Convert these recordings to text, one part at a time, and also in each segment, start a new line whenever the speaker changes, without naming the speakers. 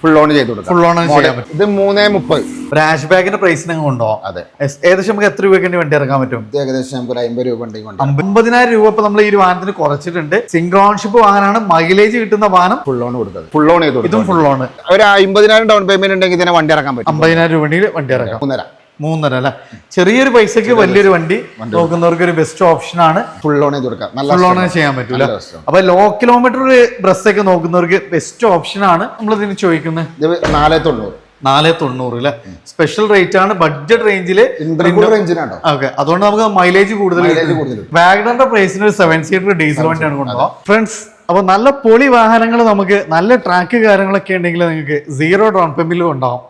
Full on ചെയ്ത് കൊടുക്കാം.
Full on ചെയ്യാൻ പറ്റും.
ഇത് 330.
ഒരു ഹാഷ് ബാഗിന്റെ പ്രൈസിന് ഉണ്ടോ?
അതെ.
ഏകദേശം നമുക്ക് എത്ര രൂപയ്ക്ക് വണ്ടി ഇറക്കാൻ പറ്റും?
ഏകദേശം നമുക്ക് ഒരു 50 രൂപ ഉണ്ടെങ്കിൽ
50,000 രൂപ ഇപ്പൊ നമ്മൾ ഈ ഒരു വാഹനത്തിന് കുറച്ചിട്ടുണ്ട്. സിംഗിൾ ഓൺഷിപ്പ് വാഹനമാണ്, മൈലേജ് കിട്ടുന്ന വാഹനം.
ഫുൾ ഓൺ കൊടുത്തത്. ഫുൾ ഓൺ ചെയ്ത്
ഇതും ഫുൾ ഓൺ.
ഒരു 50,000 ഡൗൺ പേയ്മെന്റ് ഉണ്ടെങ്കിൽ ഇതിനെ വണ്ടി ഇറക്കാൻ പറ്റും.
50,000 രൂപ വണ്ടി ഇറക്കാം. 3.5 അല്ലെ? ചെറിയൊരു പൈസക്ക് വലിയൊരു വണ്ടി നോക്കുന്നവർക്ക് ഒരു ബെസ്റ്റ് ഓപ്ഷൻ ആണ്.
ഫുൾ ഓൺ ചെയ്ത് കൊടുക്കാം.
ഫുൾ ഓൺ ചെയ്യാൻ പറ്റൂല. അപ്പൊ ലോ കിലോമീറ്റർ ബസ് ഒക്കെ നോക്കുന്നവർക്ക് ബെസ്റ്റ് ഓപ്ഷൻ ആണ്. നമ്മൾ ഇതിന് ചോദിക്കുന്നത് 490 അല്ലെ? സ്പെഷ്യൽ റേറ്റ് ആണ്. ബഡ്ജറ്റ് റേഞ്ചില് ഓക്കെ. അതുകൊണ്ട് നമുക്ക് മൈലേജ് കൂടുതൽ. വാഗണറിന്റെ പ്രൈസിന് ഒരു 7 സീറ്റർ ഡീസൽ വണ്ടിയാണ് കൊണ്ടുപോകാം ഫ്രണ്ട്സ്. അപ്പൊ നല്ല പൊളി വാഹനങ്ങൾ, നമുക്ക് നല്ല ട്രാക്ക് കാര്യങ്ങളൊക്കെ ഉണ്ടെങ്കിൽ നിങ്ങൾക്ക് 0 ഡൗൺ പേയ്മെന്റിൽ ഉണ്ടാവും.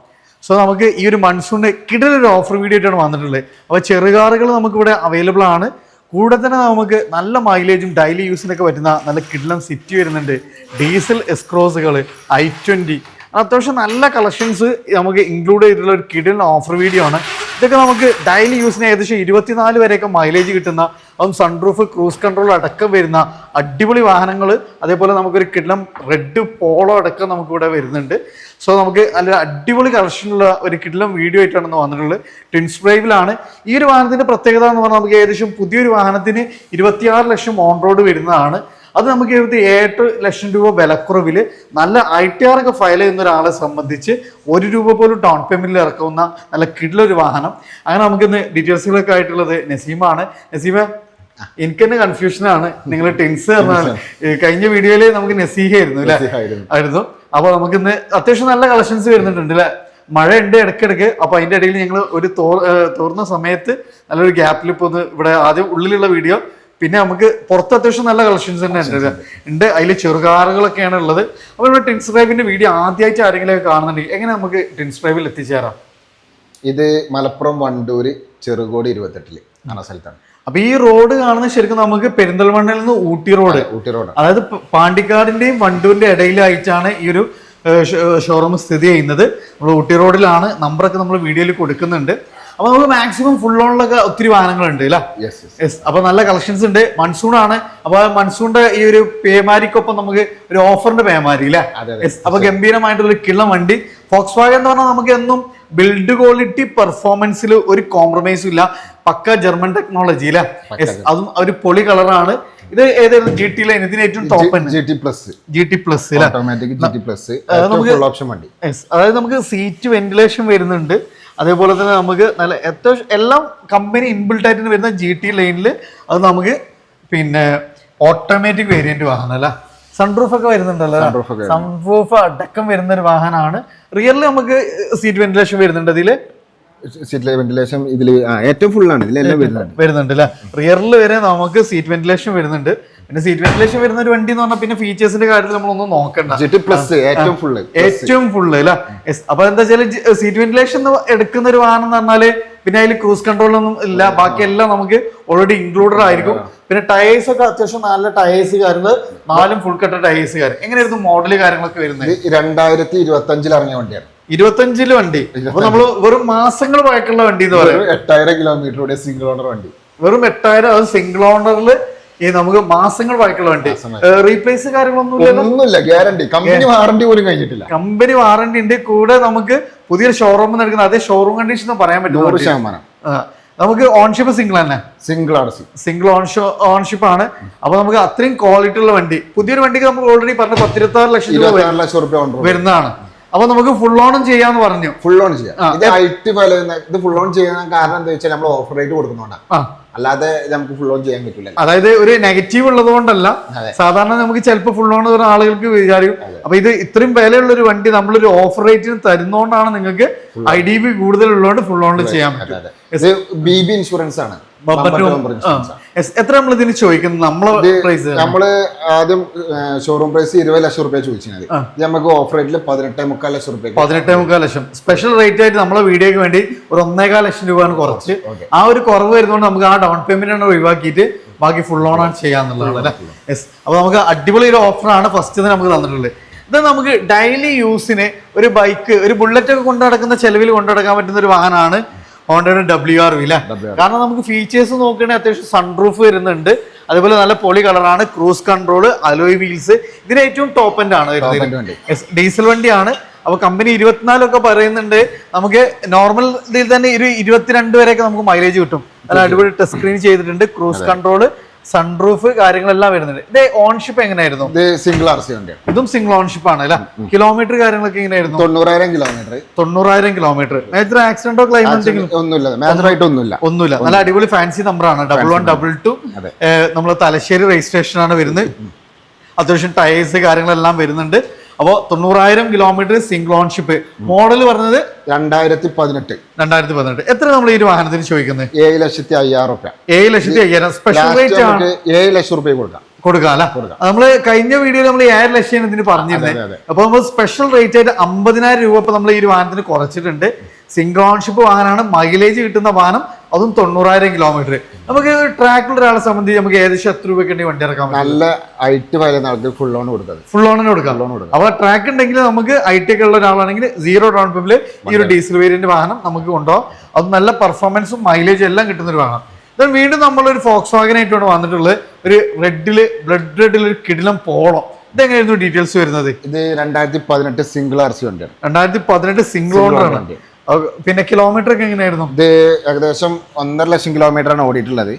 സോ നമുക്ക് ഈ ഒരു മൺസൂണിന് കിടലൊരു ഓഫർ വീഡിയോ ആയിട്ടാണ് വന്നിട്ടുള്ളത്. അപ്പോൾ ചെറുകാറുകൾ നമുക്കിവിടെ അവൈലബിൾ ആണ്. കൂടെ തന്നെ നമുക്ക് നല്ല മൈലേജും ഡെയിലി യൂസിനൊക്കെ പറ്റുന്ന നല്ല കിഡ്ലം സിറ്റി വരുന്നുണ്ട്. ഡീസൽ എസ്ക്രോസുകൾ, i20, അത്യാവശ്യം നല്ല കളക്ഷൻസ് നമുക്ക് ഇൻക്ലൂഡ് ചെയ്തിട്ടുള്ള ഒരു കിഡ്ലൻ ഓഫർ വീഡിയോ ആണ്. ഇതൊക്കെ നമുക്ക് ഡെയിലി യൂസിന് ഏകദേശം 24 വരെയൊക്കെ മൈലേജ് കിട്ടുന്ന, അതും സൺറൂഫ്, ക്രൂസ് കൺട്രോൾ അടക്കം വരുന്ന അടിപൊളി വാഹനങ്ങൾ. അതേപോലെ നമുക്കൊരു കിഡ്ലം റെഡ് പോളോ അടക്കം നമുക്കിവിടെ വരുന്നുണ്ട്. സോ നമുക്ക് നല്ല അടിപൊളി കളക്ഷനുള്ള ഒരു കിഡ്ലം വീഡിയോ ആയിട്ടാണ് വന്നിട്ടുള്ളത്. ട്വിൻസ് ഡ്രൈവിലാണ്. ഈ ഒരു വാഹനത്തിന്റെ പ്രത്യേകത എന്ന് പറഞ്ഞാൽ നമുക്ക് ഏകദേശം പുതിയൊരു വാഹനത്തിന് 26 ലക്ഷം ഓൺ റോഡ് വരുന്നതാണ്. അത് നമുക്ക് 7 ലക്ഷം രൂപ വിലക്കുറവിൽ നല്ല ITR ഒക്കെ ഫയൽ ചെയ്യുന്ന ഒരാളെ സംബന്ധിച്ച് 1 രൂപ പോലും ഡൗൺ പേയ്മെന്റിൽ ഇറക്കുന്ന നല്ല കിഡ്ലൊരു വാഹനം. അങ്ങനെ നമുക്കിന്ന് ഡീറ്റെയിൽസുകളൊക്കെ ആയിട്ടുള്ളത് നസീമാണ്. നസീമ, എനിക്ക് തന്നെ കൺഫ്യൂഷനാണ്. നിങ്ങൾ ടെൻസ് പറഞ്ഞാൽ കഴിഞ്ഞ വീഡിയോയില് നമുക്ക് നസീഹായിരുന്നു അല്ലെ? ആയിരുന്നു. അപ്പൊ നമുക്കിന്ന് അത്യാവശ്യം നല്ല കളക്ഷൻസ് വരുന്നുണ്ട് അല്ലെ? മഴ ഉണ്ട് ഇടയ്ക്കിടയ്ക്ക്. അപ്പൊ അതിന്റെ ഇടയിൽ ഞങ്ങൾ ഒരു തോർന്ന സമയത്ത് നല്ലൊരു ഗ്യാപ്പിൽ ഇപ്പൊ ഇവിടെ ആദ്യം ഉള്ളിലുള്ള വീഡിയോ, പിന്നെ നമുക്ക് പുറത്ത് അത്യാവശ്യം നല്ല കളക്ഷൻസ് തന്നെ ഉണ്ട്. അതിൽ ചെറുകാറുകളൊക്കെയാണ് ഉള്ളത്. അപ്പോൾ ഇവിടെ ടിൻസ് ഡ്രൈവിന്റെ വീഡിയോ ആദ്യമായിട്ട് ആരെങ്കിലും കാണുന്നുണ്ടെങ്കിൽ എങ്ങനെ നമുക്ക് ടിൻസ് ഡ്രൈവിൽ എത്തിച്ചേരാം?
ഇത് മലപ്പുറം വണ്ടൂര് ചെറുകോട് 28 ആണ് സ്ഥലത്താണ്.
അപ്പൊ ഈ റോഡ് കാണുന്നത് ശരിക്കും നമുക്ക് പെരിന്തൽമണ്ണയിൽ നിന്ന് ഊട്ടി റോഡ്, അതായത് പാണ്ടിക്കാടിന്റെയും വണ്ടൂരിന്റെ ഇടയിലായിട്ടാണ് ഈ ഒരു ഷോറൂം സ്ഥിതി ചെയ്യുന്നത്. നമ്മൾ ഊട്ടി റോഡിലാണ്. നമ്പറൊക്കെ നമ്മൾ വീഡിയോയിൽ കൊടുക്കുന്നുണ്ട്. അപ്പൊ നമുക്ക് മാക്സിമം ഫുൾ ഓണിലൊക്കെ ഒത്തിരി വാഹനങ്ങളുണ്ട് അല്ലേ? അപ്പൊ നല്ല കളക്ഷൻസ് ഉണ്ട്. മൺസൂൺ ആണ്. അപ്പൊ മൺസൂണിന്റെ ഈ ഒരു പേമാരിക്കൊപ്പം നമുക്ക് ഒരു ഓഫറിന്റെ പേമാരി അല്ലേ? അപ്പൊ ഗംഭീരമായിട്ടുള്ള കിള്ളം വണ്ടി. ഫോക്സ് വാഗൻ എന്ന് പറഞ്ഞാൽ നമുക്ക് എന്നും ബിൽഡ് ക്വാളിറ്റി പെർഫോമൻസിൽ ഒരു കോംപ്രമൈസും ഇല്ല. പക്ക ജർമ്മൻ ടെക്നോളജി അല്ലേ? അതും ഒരു പൊളി കളറാണ്. ഇത് ഏതായിരുന്നു GT ലൈൻ? ഇതിന് ഏറ്റവും ടോപ്പ് GT പ്ലസ് അതായത് നമുക്ക് സീറ്റ് വെന്റിലേഷൻ വരുന്നുണ്ട്. അതേപോലെ തന്നെ നമുക്ക് നല്ല അത്യാവശ്യം എല്ലാം കമ്പനി ഇൻബിൽട്ട് ആയിട്ട് വരുന്ന GT ലൈനിൽ അത് നമുക്ക് പിന്നെ ഓട്ടോമാറ്റിക് വേരിയന്റ് വാഹനം അല്ല? സൺറൂഫ് ഒക്കെ വരുന്നുണ്ടല്ലോ. സൺറൂഫ് അടക്കം വരുന്ന ഒരു വാഹനമാണ്. റിയറിൽ നമുക്ക് സീറ്റ് വെന്റിലേഷൻ വരുന്നുണ്ട്. ഇതില്
സീറ്റ് വെന്റിലേഷൻ ഇതിൽ ഏറ്റവും ഫുൾ ആണ്. ഇതിലെല്ലാം
വരുന്നുണ്ട് അല്ലെ? റിയറിൽ വരെ നമുക്ക് സീറ്റ് വെന്റിലേഷൻ വരുന്നുണ്ട്. പിന്നെ സീറ്റ് വെന്റിലേഷൻ വരുന്ന ഒരു വണ്ടി എന്ന് പറഞ്ഞാൽ പിന്നെ ഫീച്ചേഴ്സിന്റെ കാര്യത്തിൽ നമ്മളൊന്നും നോക്കണ്ട. ഏറ്റവും ഫുള്ള് അല്ലെ? അപ്പൊ എന്താ വെച്ചാൽ സീറ്റ് വെന്റിലേഷൻ എടുക്കുന്ന ഒരു വാഹനം എന്ന് പറഞ്ഞാല് പിന്നെ അതിൽ ക്രൂസ് കൺട്രോളൊന്നും ഇല്ല. ബാക്കിയെല്ലാം നമുക്ക് ഓൾറെഡി ഇൻക്ലൂഡഡ് ആയിരിക്കും. പിന്നെ ടയേഴ്സ് ഒക്കെ അത്യാവശ്യം നല്ല ടയേഴ്സ് കാര്യങ്ങൾ, 4 ഫുൾ കട്ട ടയേഴ്സ് കാര്യം. എങ്ങനെയായിരുന്നു മോഡല് കാര്യങ്ങളൊക്കെ വരുന്നത്?
2025 ഇറങ്ങിയ വണ്ടിയാണ്.
25 വണ്ടി. അപ്പൊ നമ്മള് വെറും മാസങ്ങൾ പഴക്കമുള്ള വണ്ടി എന്ന് പറയും.
8000 കിലോമീറ്ററുടെ സിംഗിൾ ഓണർ വണ്ടി.
വെറും 8000. അത് സിംഗിൾ ഓണറിൽ ഈ നമുക്ക് മാസങ്ങൾ പഴക്കമുള്ള വണ്ടി. റീപ്ലേസ് കാര്യങ്ങളൊന്നുമില്ല.
ഗ്യാരണ്ടി, കമ്പനി വാറണ്ടി പോലും കഴിഞ്ഞിട്ടില്ല.
കമ്പനി വാറണ്ടി ഉണ്ട്. കൂടെ നമുക്ക് പുതിയ ഷോറൂം നടക്കുന്ന അതേ ഷോറൂം കണ്ടീഷൻ പറയാൻ പറ്റും.
100%.
നമുക്ക് ഓൺഷിപ്പ് സിംഗിൾ തന്നെ, സിംഗിൾ ഓൺഷിപ്പ് ആണ്. അപ്പൊ നമുക്ക് അത്രയും ക്വാളിറ്റി ഉള്ള വണ്ടി. പുതിയൊരു വണ്ടിക്ക് നമുക്ക് ഓൾറെഡി പറഞ്ഞ 10-26 ലക്ഷം രൂപ വരുന്നതാണ്. അപ്പൊ നമുക്ക് ഫുൾ ഓണും ചെയ്യാന്ന് പറഞ്ഞു.
ഫുൾ ഓൺ ചെയ്യാം. ഇത് ഫുൾ ഓൺ ചെയ്യാൻ കാരണം എന്താ വെച്ചാൽ നമ്മൾ ഓഫർ റേറ്റ് കൊടുക്കുന്നുണ്ടാണ്. അല്ലാതെ നമുക്ക് ഫുൾ ഓൺ ചെയ്യാൻ പറ്റില്ല.
അതായത് ഒരു നെഗറ്റീവ് ഉള്ളത് കൊണ്ടല്ല. സാധാരണ നമുക്ക് ചിലപ്പോൾ ഫുൾ ഓൺ പറഞ്ഞ ആളുകൾക്ക് വിചാരിക്കും. അപ്പൊ ഇത് ഇത്രയും വിലയുള്ള ഒരു വണ്ടി നമ്മളൊരു ഓഫർ റേറ്റിന് തരുന്നോണ്ടാണ് നിങ്ങൾക്ക് IDV കൂടുതൽ ഉള്ളതുകൊണ്ട് ഫുൾ ഓണിൽ ചെയ്യാൻ പറ്റും.
BB ഇൻഷുറൻസ് ആണ്.
എത്ര നമ്മൾ ഇതിന് ചോദിക്കുന്നത്?
നമ്മള് ആദ്യം ഷോറൂം പ്രൈസ് 20 ലക്ഷം രൂപ ചോദിച്ചത്. നമുക്ക് ഓഫർ റേറ്റിൽ 18.25 ലക്ഷം രൂപ.
18.25 ലക്ഷം സ്പെഷ്യൽ റേറ്റ് ആയിട്ട് നമ്മളെ വീഡിയോക്ക് വേണ്ടി ഒരു 1.25 ലക്ഷം രൂപയാണ് കുറച്ച്. ആ ഒരു കുറവ് വരുന്നതുകൊണ്ട് നമുക്ക് ആ ഡൗൺ പേയ്മെന്റ് ഒഴിവാക്കിയിട്ട് ബാക്കി ഫുൾ ഓൺ ആണ് ചെയ്യാന്നുള്ളതാണ് അല്ലെ? അപ്പൊ നമുക്ക് അടിപൊളി ഒരു ഓഫറാണ് ഫസ്റ്റ് നമുക്ക് തന്നിട്ടുള്ളത്. ഇത് നമുക്ക് ഡെയിലി യൂസിന് ഒരു ബൈക്ക്, ഒരു ബുള്ളറ്റ് ഒക്കെ കൊണ്ടു നടക്കുന്ന ചെലവിൽ കൊണ്ടു നടക്കാൻ പറ്റുന്ന ഒരു വാഹനമാണ് ഹോണ്ടയുടെ WRV അല്ലേ? കാരണം നമുക്ക് ഫീച്ചേഴ്സ് നോക്കുകയാണെങ്കിൽ അത്യാവശ്യം സൺറൂഫ് വരുന്നുണ്ട്. അതുപോലെ നല്ല പൊളി കളറാണ്. ക്രൂസ് കൺട്രോള്, അലോയ് വീൽസ്, ഇതിന് ഏറ്റവും ടോപ്പ് എൻഡ് ആണ് വരുന്നത്. ഡീസൽ വണ്ടിയാണ്. അപ്പൊ കമ്പനി 24 പറയുന്നുണ്ട്. നമുക്ക് നോർമൽ ഇതിൽ തന്നെ 22 വരെയൊക്കെ നമുക്ക് മൈലേജ് കിട്ടും. നല്ല അടിപൊളി ടച്ച് സ്ക്രീൻ ചെയ്തിട്ടുണ്ട്, ക്രൂസ് കൺട്രോള്, സൺറൂഫ് കാര്യങ്ങളെല്ലാം വരുന്നുണ്ട്. ഇത് ഓൺഷിപ്പ് എങ്ങനെയായിരുന്നു?
സിംഗിൾ RC വണ്ടിയാണ്.
ഇതും സിംഗിൾ ഓൺഷിപ്പ് ആണ് അല്ലെ? കിലോമീറ്റർ കാര്യങ്ങളൊക്കെ എങ്ങനെയായിരുന്നു?
90,000
കിലോമീറ്റർ. മേജർ ആക്സിഡന്റോ ക്ലൈമറ്റ് ഒന്നുമില്ല. നല്ല അടിപൊളി ഫാൻസി നമ്പറാണ്. 1122. നമ്മള് തലശ്ശേരി രജിസ്ട്രേഷൻ ആണ് വരുന്നത്. അത്യാവശ്യം ടയേഴ്സ് കാര്യങ്ങളെല്ലാം വരുന്നുണ്ട്. അപ്പോ 90,000 കിലോമീറ്റർ സിംഗിൾ ഓൺഷിപ്പ്. മോഡൽ പറഞ്ഞത് 2018. എത്ര നമ്മൾ ഈ ഒരു വാഹനത്തിന് ചോദിക്കുന്നത്?
7,50,000
7,50,000. സ്പെഷ്യൽ റേറ്റ് ആണ്.
7 ലക്ഷം രൂപ
കൊടുക്കാം അല്ലെ? നമ്മള് കഴിഞ്ഞ വീഡിയോയിൽ നമ്മൾ 7 ലക്ഷം ഇതിന് പറഞ്ഞിരുന്നത്. അപ്പൊ നമ്മൾ സ്പെഷ്യൽ റേറ്റ് ആയിട്ട് 50,000 രൂപ ഇപ്പൊ നമ്മൾ ഈ ഒരു വാഹനത്തിന് കുറച്ചിട്ടുണ്ട്. സിംഗിൾ ഓൺഷിപ്പ് വാഹനമാണ്, മൈലേജ് കിട്ടുന്ന വാഹനം, അതും 90,000 കിലോമീറ്റർ. നമുക്ക് ട്രാക്കിലുള്ള ഒരാളെ സംബന്ധിച്ച് നമുക്ക് ഏകദേശം എത്ര രൂപയ്ക്ക് വണ്ടി ഇറക്കാൻ പറ്റും?
നല്ല ഐറ്റ് വരെ ഫുൾ ലോൺ കൊടുക്കാം.
ഫുൾ ലോണിന് കൊടുക്കാം. അപ്പൊ ട്രാക്ക് ഉണ്ടെങ്കിൽ നമുക്ക് ഐടി ഒക്കെ ഉള്ള ഒരാളാണെങ്കിൽ 0 ഡൗൺ പേയ്മെന്റിൽ ഈ ഒരു ഡീസൽ വേരിയന്റ് വാഹനം നമുക്ക് കൊണ്ടുപോകാം. അത് നല്ല പെർഫോമൻസും മൈലേജും എല്ലാം കിട്ടുന്ന ഒരു വാഹനം. വീണ്ടും നമ്മളൊരു ഫോക്സ് വാഗൻ ആയിട്ടാണ് വന്നിട്ടുള്ളത്. ഒരു ബ്ലഡ് റെഡിൽ ഒരു കിടിലം പോളോ. ഇതെങ്ങനെയായിരുന്നു ഡീറ്റെയിൽസ് വരുന്നത്?
ഇത് 2018 സിംഗിൾ RC വണ്ടിയാണ്.
2018 സിംഗിൾ ഓണർ ആണ്. പിന്നെ കിലോമീറ്റർ ഒക്കെ എങ്ങനെയായിരുന്നു?
ഇത് ഏകദേശം 1.5 ലക്ഷം കിലോമീറ്റർ ആണ് ഓടിയിട്ടുള്ളത്.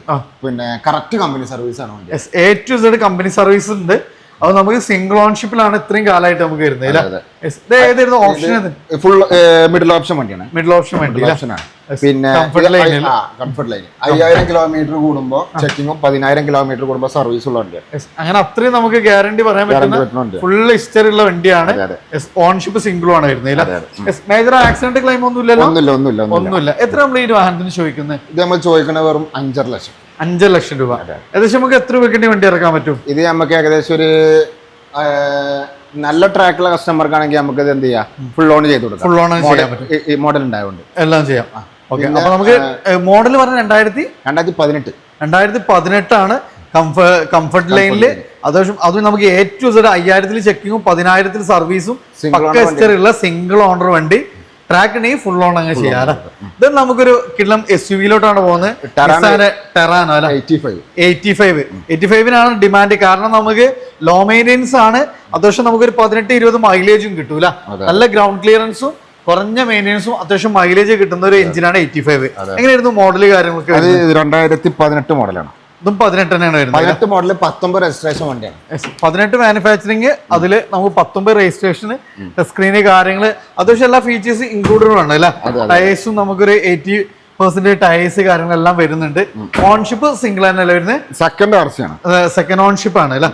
പിന്നെ കറക്റ്റ് കമ്പനി സർവീസ് ആണ്.
A to Z company service ഉണ്ട്. അത് നമുക്ക് സിംഗിൾ ഓൺഷിപ്പിലാണ് ഇത്രയും കാലമായിട്ട് നമുക്ക് വരുന്നത്. ഏതായിരുന്നു ഓപ്ഷൻ?
ഫുൾ മിഡിൽ ഓപ്ഷൻ വണ്ടിയാണ്.
മിഡിൽ ഓപ്ഷൻ വണ്ടി.
പിന്നെ കംഫർട്ട് ലൈൻ 5000 കിലോമീറ്റർ കൂടുമ്പോൾ ചെക്കിങ്ങും 10,000 കിലോമീറ്റർ കൂടുമ്പോൾ സർവീസ് ഉള്ള വണ്ടിയാണ്.
അങ്ങനെ അത്രയും നമുക്ക് ഗ്യാരണ്ടി പറയാൻ പറ്റുന്ന ഫുൾ ഹിസ്റ്ററി ഉള്ള വണ്ടിയാണ്. ഓൺഷിപ്പ് സിംഗിളും ആണ് വരുന്നത്. മേജർ ആക്സിഡന്റ് ക്ലെയിം ഒന്നുമില്ല. എത്ര നമ്മൾ ഈ വാഹനത്തിന് ചോദിക്കുന്നത്?
ഇത് നമ്മൾ ചോദിക്കുന്നത് വെറും 5.5 ലക്ഷം.
5 ലക്ഷം രൂപ. ഏകദേശം നമുക്ക് എത്ര രൂപയ്ക്ക് വണ്ടി ഇറക്കാൻ പറ്റും?
ഇത് നമുക്ക് ഏകദേശം ഒരു നല്ല ട്രാക്കുള്ള കസ്റ്റമർക്കാണെങ്കിൽ നമുക്ക് ഇത് എന്ത് ചെയ്യാം, ഫുൾ ലോൺ ചെയ്ത് കൊടുക്കാം.
ഫുൾ ലോൺ ചെയ്യാൻ പറ്റും.
ഈ മോഡൽ ഉണ്ടായതുകൊണ്ട്
എല്ലാം ചെയ്യാം. ഓക്കെ. അപ്പൊ നമുക്ക് മോഡൽ പറഞ്ഞ 2018 ആണ്. കംഫർട്ട് ലൈനില് അത്യാവശ്യം അത് നമുക്ക് A to Z 5,000 ചെക്കിങ്ങും 10,000 സർവീസും ഉള്ള സിംഗിൾ ഓണർ വണ്ടി. ട്രാക്ക് ഉണ്ടെങ്കിൽ ഫുൾ ഓൺ അങ്ങനെ ചെയ്യാം. ഇത് നമുക്കൊരു കിടലം SUV-ലോട്ടാണ് പോകുന്നത്. 85 ഡിമാൻഡ്. കാരണം നമുക്ക് ലോ മെയിൻ്റെനൻസ് ആണ്. അത്യാവശ്യം നമുക്കൊരു 18-20 മൈലേജും കിട്ടൂല. നല്ല ഗ്രൗണ്ട് ക്ലിയറൻസും കുറഞ്ഞ മെയിൻ്റെനൻസും അത്യാവശ്യം മൈലേജ് കിട്ടുന്ന ഒരു എഞ്ചിനാണ് 85. എങ്ങനെയായിരുന്നു മോഡല് കാര്യങ്ങളൊക്കെ?
2018 മോഡലാണ്.
ഇതും 18 തന്നെയാണ് വരുന്നത്.
18 മോഡല് 19 രജിസ്ട്രേഷൻ വണ്ടിയാണ്. 18
മാനുഫാക്ചറിങ്. അതിൽ നമുക്ക് 19 രജിസ്ട്രേഷന്, സ്ക്രീന് കാര്യങ്ങള് അത്യാവശ്യം എല്ലാ ഫീച്ചേഴ്സ് ഇൻക്ലൂഡഡ് ആണ് അല്ലെ? ടയേഴ്സും നമുക്കൊരു 80% ടയേഴ്സ് കാര്യങ്ങളെല്ലാം വരുന്നുണ്ട്. ഓൺഷിപ്പ് സിംഗിൾ തന്നെയല്ലേ വരുന്നത്?
സെക്കൻഡ് RC ആണ്.
സെക്കൻഡ് ഓൺഷിപ്പ് ആണ് അല്ലെ?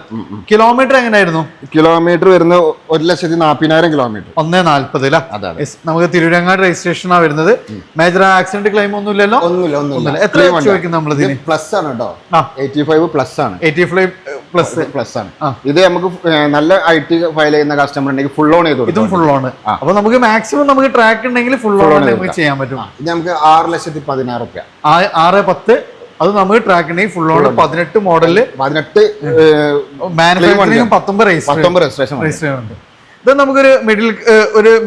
കിലോമീറ്റർ എങ്ങനെയായിരുന്നു?
കിലോമീറ്റർ വരുന്നത് 1,40,000 കിലോമീറ്റർ.
140 അല്ലെ? നമുക്ക് തിരുവരങ്ങാട് രജിസ്ട്രേഷൻ ആണ് വരുന്നത്. മേജർ ആക്സിഡന്റ് ക്ലെയിം ഒന്നുമില്ലല്ലോ?
ഒന്നുമില്ല.
എത്ര ചോദിക്കുന്നത് നമ്മൾ?
പ്ലസ് ആണ് കേട്ടോ. 85 പ്ലസ് ആണ്.
85 പ്ലസ്
ആണ്. ഇത് നമുക്ക് നല്ല IT ഫയൽ ചെയ്യുന്ന കസ്റ്റമർ ഉണ്ടെങ്കിൽ ഫുൾ ഓൺ ചെയ്തു.
ഇതും ഫുൾ ഓൺ. അപ്പൊ നമുക്ക് മാക്സിമം നമുക്ക് ട്രാക്ക് ഉണ്ടെങ്കിൽ ഫുൾ ഓൺ നമുക്ക് ചെയ്യാൻ പറ്റും.
ഇത് നമുക്ക് 6,16,000.
6-10. അത് നമുക്ക് ട്രാക്ക് ഉണ്ടെങ്കിൽ full on. 18 model, 18 manufacturing, 19 registration ഉണ്ട്. ഇത് നമുക്കൊരു